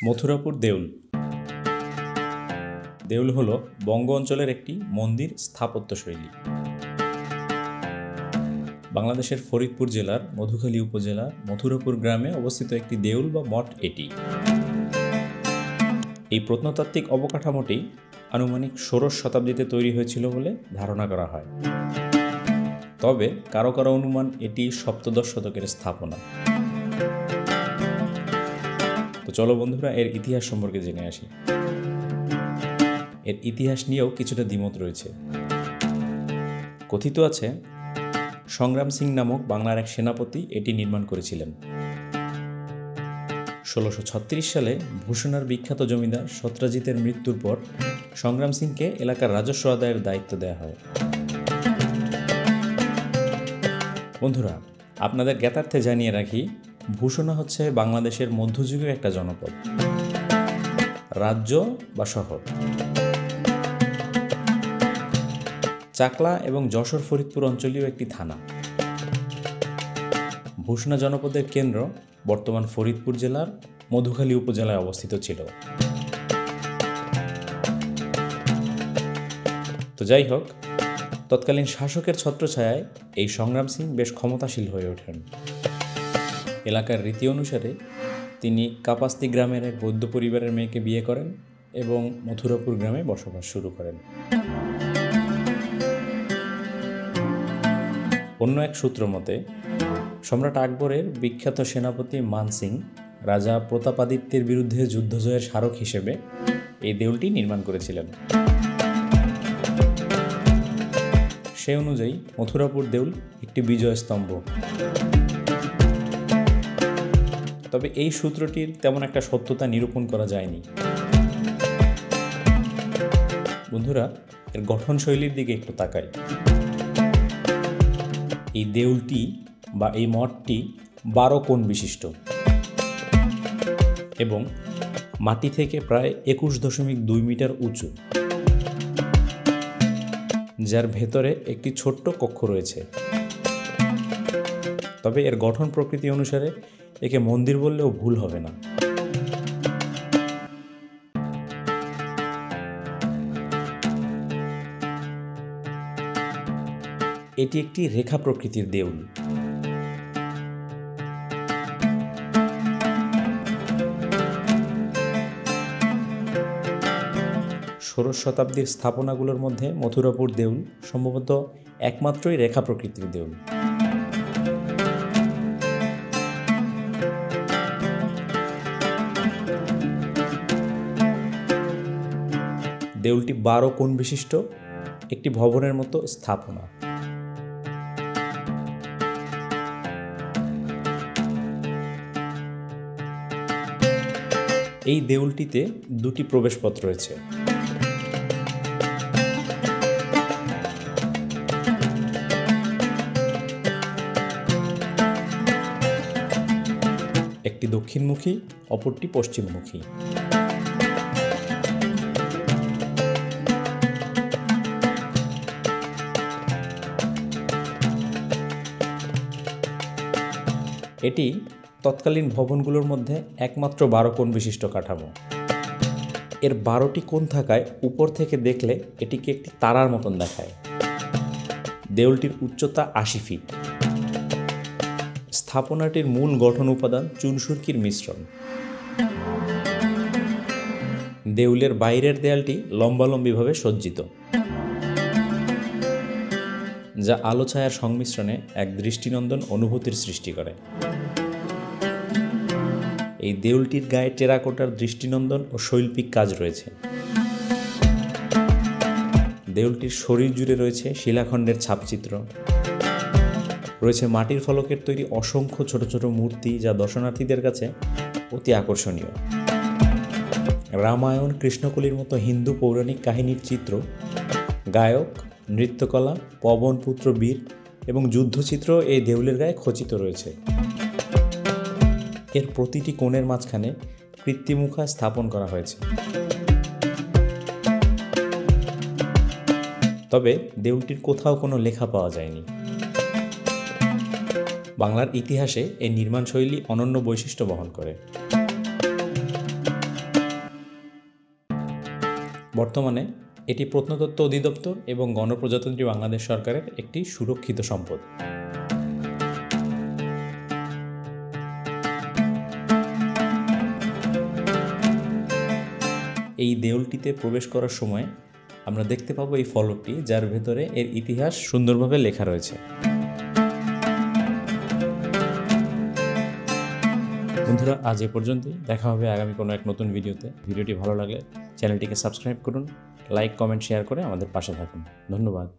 মথুরাপুর দেউল। দেউল হল বঙ্গ অঞ্চলের একটি মন্দির স্থাপত্যশৈলী। বাংলাদেশের ফরিদপুর জেলার মধুখালী উপজেলার মথুরাপুর গ্রামে অবস্থিত একটি দেউল বা মঠ এটি। এই প্রত্নতাত্ত্বিক অবকাঠামোটি আনুমানিক ১৬শ শতাব্দীতে তৈরি হয়েছিল বলে ধারণা করা হয়। তবে কারো কারো অনুমান এটি সপ্তদশ শতকের স্থাপনা। তো চলো বন্ধুরা, এর ইতিহাস সম্পর্কে জেনে আসি। এর ইতিহাস নিয়েও কিছুটা দ্বিমত রয়েছে। কথিত আছে সংগ্রাম সিং নামক বাংলার এক সেনাপতি এটি নির্মাণ করেছিলেন। ১৬৩৬ সালে ভূষণার বিখ্যাত জমিদার সত্রাজিতের মৃত্যুর পর সংগ্রাম সিংকে এলাকার রাজস্ব আদায়ের দায়িত্ব দেওয়া হয়। বন্ধুরা, আপনাদের জ্ঞাতার্থে জানিয়ে রাখি, ভূষণা হচ্ছে বাংলাদেশের মধ্যযুগীয় একটা জনপদ, রাজ্য বা শহর। চাকলা এবং যশোর ফরিদপুর অঞ্চলীয় একটি থানা। ভূষণা জনপদের কেন্দ্র বর্তমান ফরিদপুর জেলার মধুখালী উপজেলায় অবস্থিত ছিল। তো যাই হোক, তৎকালীন শাসকের ছত্রছায়ায় এই সংগ্রাম সিং বেশ ক্ষমতাশীল হয়ে ওঠেন। এলাকার রীতি অনুসারে তিনি কাপাস্তি গ্রামের এক বৌদ্ধ পরিবারের মেয়েকে বিয়ে করেন এবং মথুরাপুর গ্রামে বসবাস শুরু করেন। অন্য এক সূত্র মতে সম্রাট আকবরের বিখ্যাত সেনাপতি মান সিং রাজা প্রতাপাদিত্যের বিরুদ্ধে যুদ্ধজয়ের স্মারক হিসেবে এই দেউলটি নির্মাণ করেছিলেন। সে অনুযায়ী মথুরাপুর দেউল একটি বিজয় স্তম্ভ। তবে এই সূত্রটির তেমন একটা সত্যতা নিরূপণ করা যায়নি। বন্ধুরা, এর গঠনশৈলীর দিকে একটু তাকাই। এই দেউলটি বা এই মঠটি 12 কোণ বিশিষ্ট এবং মাটি থেকে প্রায় 21.2 মিটার উঁচু, যার ভেতরে একটি ছোট্ট কক্ষ রয়েছে। তবে এর গঠন প্রকৃতি অনুসারে একে মন্দির বললেও ভুল হবে না। এটি একটি রেখা প্রকৃতির দেউল। ষোড়শ শতাব্দীর স্থাপনাগুলোর মধ্যে মথুরাপুর দেউল সম্ভবত একমাত্রই রেখা প্রকৃতির দেউল। দেউলটি 12 কোণ বিশিষ্ট একটি ভবনের মতো স্থাপনা। এই দেউলটিতে 2টি প্রবেশপথ রয়েছে। একটি দক্ষিণমুখী, অপরটি পশ্চিমমুখী। এটি তৎকালীন ভবনগুলোর মধ্যে একমাত্র 12 কোণ বিশিষ্ট কাঠামো। এর 12টি কোণ থাকায় উপর থেকে দেখলে এটিকে একটি তারার মতন দেখায়। দেউলটির উচ্চতা 80 ফিট। স্থাপনাটির মূল গঠন উপাদান চুনসুরকির মিশ্রণ। দেউলের বাইরের দেয়ালটি লম্বালম্বিভাবে সজ্জিত, যা আলো ছায়ার সংমিশ্রণে এক দৃষ্টিনন্দন অনুভূতির সৃষ্টি করে। এই দেউলটির গায়ে টেরাকোটার দৃষ্টিনন্দন ও শৈল্পিক কাজ রয়েছে। দেউলটির শরীর জুড়ে রয়েছে শিলাখণ্ডের ছাপচিত্র, রয়েছে মাটির ফলকের তৈরি অসংখ্য ছোট ছোট মূর্তি, যা দর্শনার্থীদের কাছে অতি আকর্ষণীয়। রামায়ণ, কৃষ্ণকলির মতো হিন্দু পৌরাণিক কাহিনীর চিত্র, গায়ক, নৃত্যকলা, পবনপুত্র বীর এবং যুদ্ধচিত্র এই দেউলের গায়ে খচিত রয়েছে। এর প্রতিটি কোণের মাঝখানে কৃত্রিমুখা স্থাপন করা হয়েছে। তবে দেউলটির কোথাও কোনো লেখা পাওয়া যায়নি। বাংলার ইতিহাসে এই নির্মাণশৈলী অনন্য বৈশিষ্ট্য বহন করে। বর্তমানে এটি প্রত্নতত্ত্ব অধিদপ্তর এবং গণপ্রজাতন্ত্রী বাংলাদেশ সরকারের একটি সুরক্ষিত সম্পদ। এই দেউলটিতে প্রবেশ করার সময় আমরা দেখতে পাবো এই ফলকটি, যার ভেতরে এর ইতিহাস সুন্দরভাবে লেখা রয়েছে। বন্ধুরা, আজ এ পর্যন্তই। দেখা হবে আগামী কোনো এক নতুন ভিডিওতে। ভিডিওটি ভালো লাগলে চ্যানেলটিকে সাবস্ক্রাইব করুন, লাইক, কমেন্ট, শেয়ার করে আমাদের পাশে থাকুন। ধন্যবাদ।